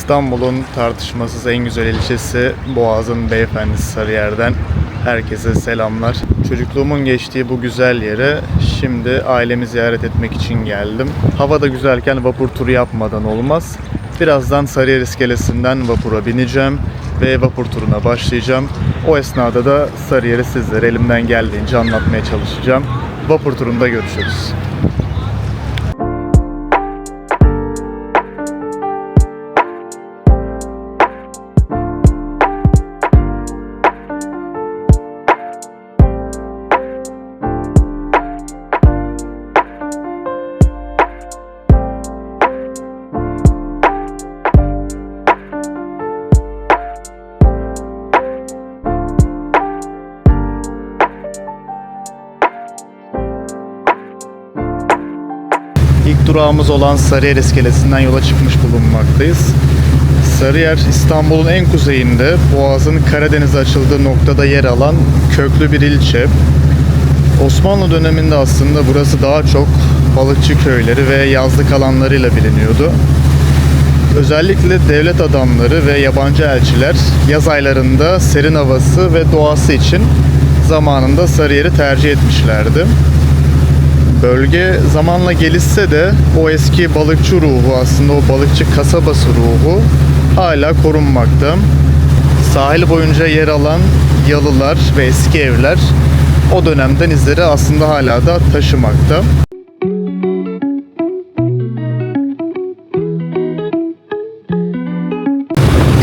İstanbul'un tartışmasız en güzel ilçesi Boğaz'ın beyefendisi Sarıyer'den herkese selamlar. Çocukluğumun geçtiği bu güzel yere şimdi ailemi ziyaret etmek için geldim. Hava da güzelken vapur turu yapmadan olmaz. Birazdan Sarıyer iskelesinden vapura bineceğim ve vapur turuna başlayacağım. O esnada da Sarıyer'i sizlere elimden geldiğince anlatmaya çalışacağım. Vapur turunda görüşürüz. İlk durağımız olan Sarıyer iskelesinden yola çıkmış bulunmaktayız. Sarıyer, İstanbul'un en kuzeyinde, Boğaz'ın Karadeniz'e açıldığı noktada yer alan köklü bir ilçe. Osmanlı döneminde aslında burası daha çok balıkçı köyleri ve yazlık alanlarıyla biliniyordu. Özellikle devlet adamları ve yabancı elçiler yaz aylarında serin havası ve doğası için zamanında Sarıyer'i tercih etmişlerdi. Bölge zamanla gelişse de o eski balıkçı ruhu, aslında o balıkçı kasabası ruhu hala korunmakta. Sahil boyunca yer alan yalılar ve eski evler o dönemden izleri aslında hala da taşımakta.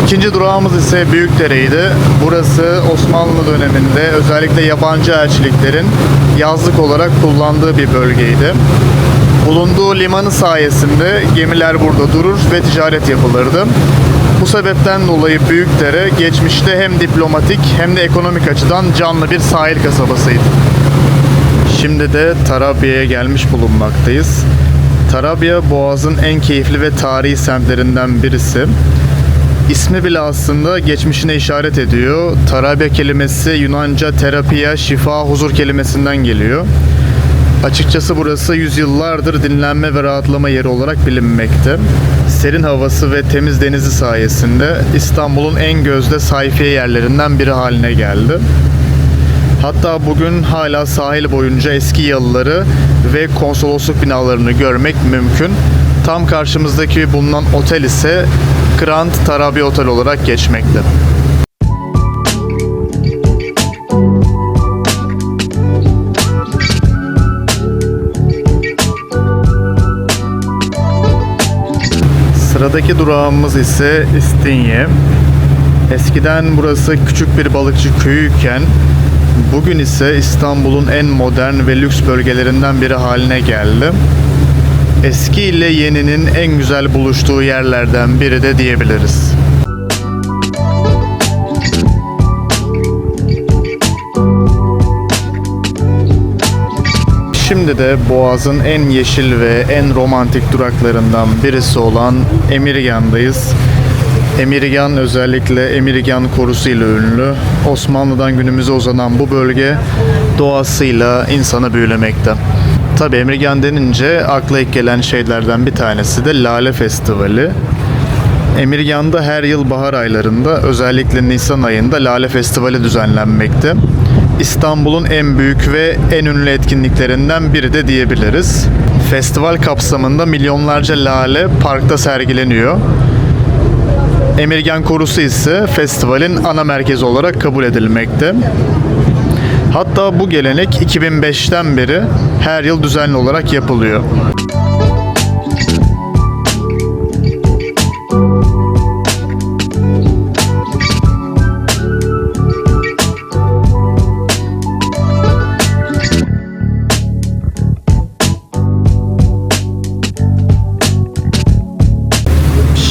İkinci durağımız ise Büyükdere'ydi. Burası Osmanlı döneminde özellikle yabancı elçiliklerin yazlık olarak kullandığı bir bölgeydi. Bulunduğu limanı sayesinde gemiler burada durur ve ticaret yapılırdı. Bu sebepten dolayı Büyükdere geçmişte hem diplomatik hem de ekonomik açıdan canlı bir sahil kasabasıydı. Şimdi de Tarabya'ya gelmiş bulunmaktayız. Tarabya, Boğaz'ın en keyifli ve tarihi semtlerinden birisi. İsmi bile aslında geçmişine işaret ediyor. Tarabya kelimesi Yunanca terapia, şifa, huzur kelimesinden geliyor. Açıkçası burası yüzyıllardır dinlenme ve rahatlama yeri olarak bilinmekte. Serin havası ve temiz denizi sayesinde İstanbul'un en gözde sayfiye yerlerinden biri haline geldi. Hatta bugün hala sahil boyunca eski yalıları ve konsolosluk binalarını görmek mümkün. Tam karşımızdaki bulunan otel ise Grand Tarabya Otel olarak geçmekte. Sıradaki durağımız ise İstinye. Eskiden burası küçük bir balıkçı köyüyken bugün ise İstanbul'un en modern ve lüks bölgelerinden biri haline geldi. Eski ile yeninin en güzel buluştuğu yerlerden biri de diyebiliriz. Şimdi de Boğaz'ın en yeşil ve en romantik duraklarından birisi olan Emirgan'dayız. Emirgan özellikle Emirgan Korusu ile ünlü. Osmanlı'dan günümüze uzanan bu bölge doğasıyla insanı büyülemekte. Tabii Emirgan denince akla ilk gelen şeylerden bir tanesi de Lale Festivali. Emirgan'da her yıl bahar aylarında özellikle Nisan ayında Lale Festivali düzenlenmekte. İstanbul'un en büyük ve en ünlü etkinliklerinden biri de diyebiliriz. Festival kapsamında milyonlarca lale parkta sergileniyor. Emirgan Korusu ise festivalin ana merkezi olarak kabul edilmekte. Hatta bu gelenek 2005'ten beri her yıl düzenli olarak yapılıyor.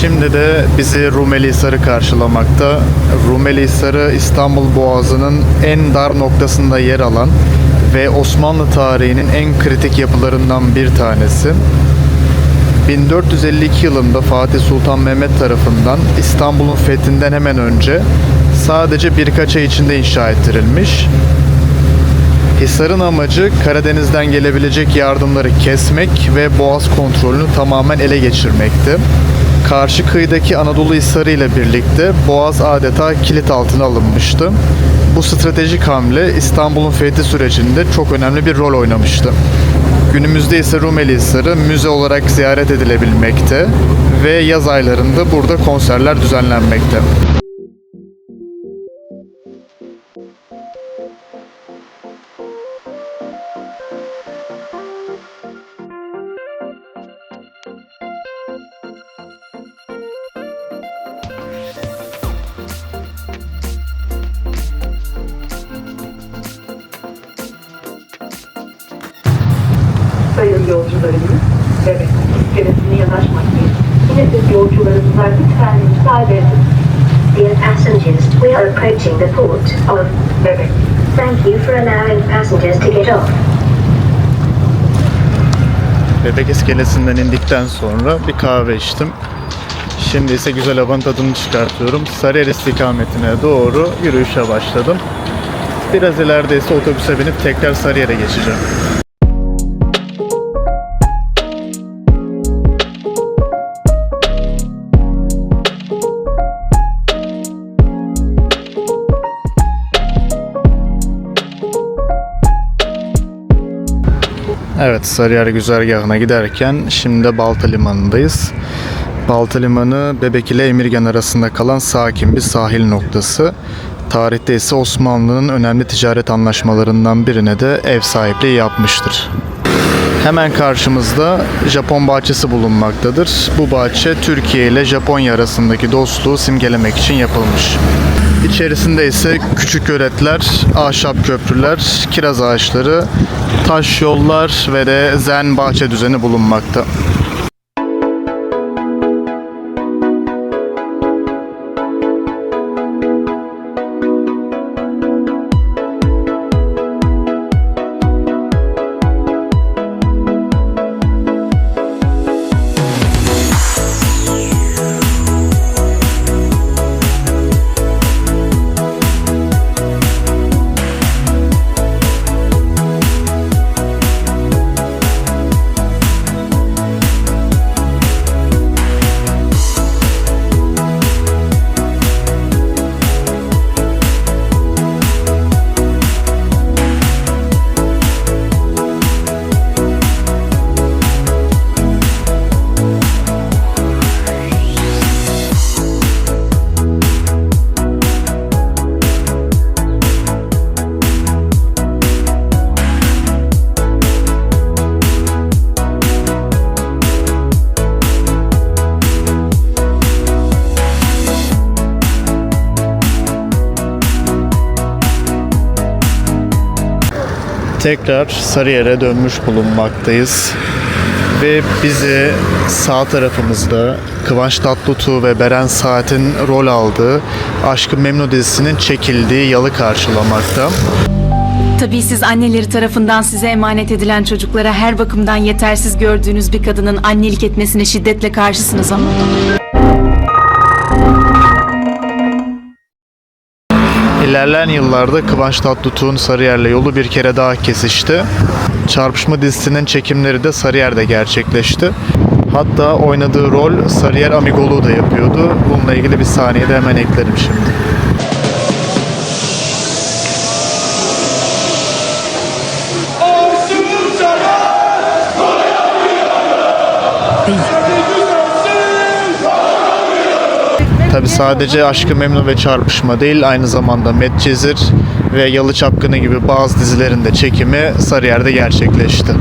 Şimdi de bizi Rumelihisar'ı karşılamakta. Rumelihisar'ı İstanbul Boğazı'nın en dar noktasında yer alan ve Osmanlı tarihinin en kritik yapılarından bir tanesi. 1452 yılında Fatih Sultan Mehmet tarafından İstanbul'un fethinden hemen önce sadece birkaç ay içinde inşa ettirilmiş. Hisar'ın amacı Karadeniz'den gelebilecek yardımları kesmek ve Boğaz kontrolünü tamamen ele geçirmekti. Karşı kıyıdaki Anadolu Hisarı ile birlikte Boğaz adeta kilit altına alınmıştı. Bu stratejik hamle İstanbul'un fethi sürecinde çok önemli bir rol oynamıştı. Günümüzde ise Rumeli Hisarı müze olarak ziyaret edilebilmekte ve yaz aylarında burada konserler düzenlenmekte. Sayın yolcularımız, Bebek iskelesine yanaşmaktayız. Yine siz yolcularımıza lütfen müsaade edin. Dear passengers, we are approaching the port of Bebek. Thank you for allowing passengers to get off. Bebek iskelesinden indikten sonra bir kahve içtim. Şimdi ise güzel havanın tadını çıkartıyorum. Sarıyer istikametine doğru yürüyüşe başladım. Biraz ileride ise otobüse binip tekrar Sarıyer'e geçeceğim. Evet, Sarıyer güzergahına giderken şimdi de Balta Limanı'ndayız. Balta Limanı, Bebek ile Emirgan arasında kalan sakin bir sahil noktası. Tarihte ise Osmanlı'nın önemli ticaret anlaşmalarından birine de ev sahipliği yapmıştır. Hemen karşımızda Japon bahçesi bulunmaktadır. Bu bahçe Türkiye ile Japonya arasındaki dostluğu simgelemek için yapılmış. İçerisinde ise küçük göletler, ahşap köprüler, kiraz ağaçları, taş yollar ve de zen bahçe düzeni bulunmakta. Tekrar Sarıyer'e dönmüş bulunmaktayız. Ve bizi sağ tarafımızda Kıvanç Tatlıtuğ ve Beren Saat'in rol aldığı Aşk-ı Memnu dizisinin çekildiği yalı karşılamakta. Tabii siz anneleri tarafından size emanet edilen çocuklara her bakımdan yetersiz gördüğünüz bir kadının annelik etmesine şiddetle karşısınız ama. İlerleyen yıllarda Kıvanç Tatlıtuğ'un Sarıyer'le yolu bir kere daha kesişti. Çarpışma dizisinin çekimleri de Sarıyer'de gerçekleşti. Hatta oynadığı rol Sarıyer Amigoluğu da yapıyordu. Bununla ilgili bir sahneyi de hemen eklerim şimdi. Tabi sadece Aşk-ı Memnu ve Çarpışma değil, aynı zamanda Medcezir ve Yalı Çapkını gibi bazı dizilerin de çekimi Sarıyer'de gerçekleşti.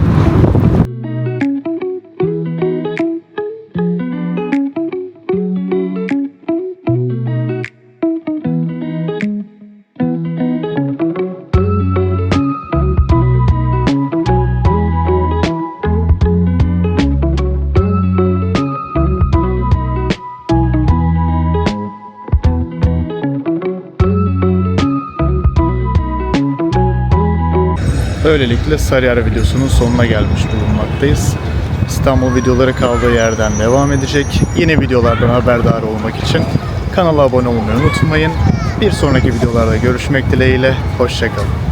Böylelikle Sarıyer videosunun sonuna gelmiş bulunmaktayız. İstanbul videoları kaldığı yerden devam edecek. Yeni videolardan haberdar olmak için kanala abone olmayı unutmayın. Bir sonraki videolarda görüşmek dileğiyle. Hoşça kalın.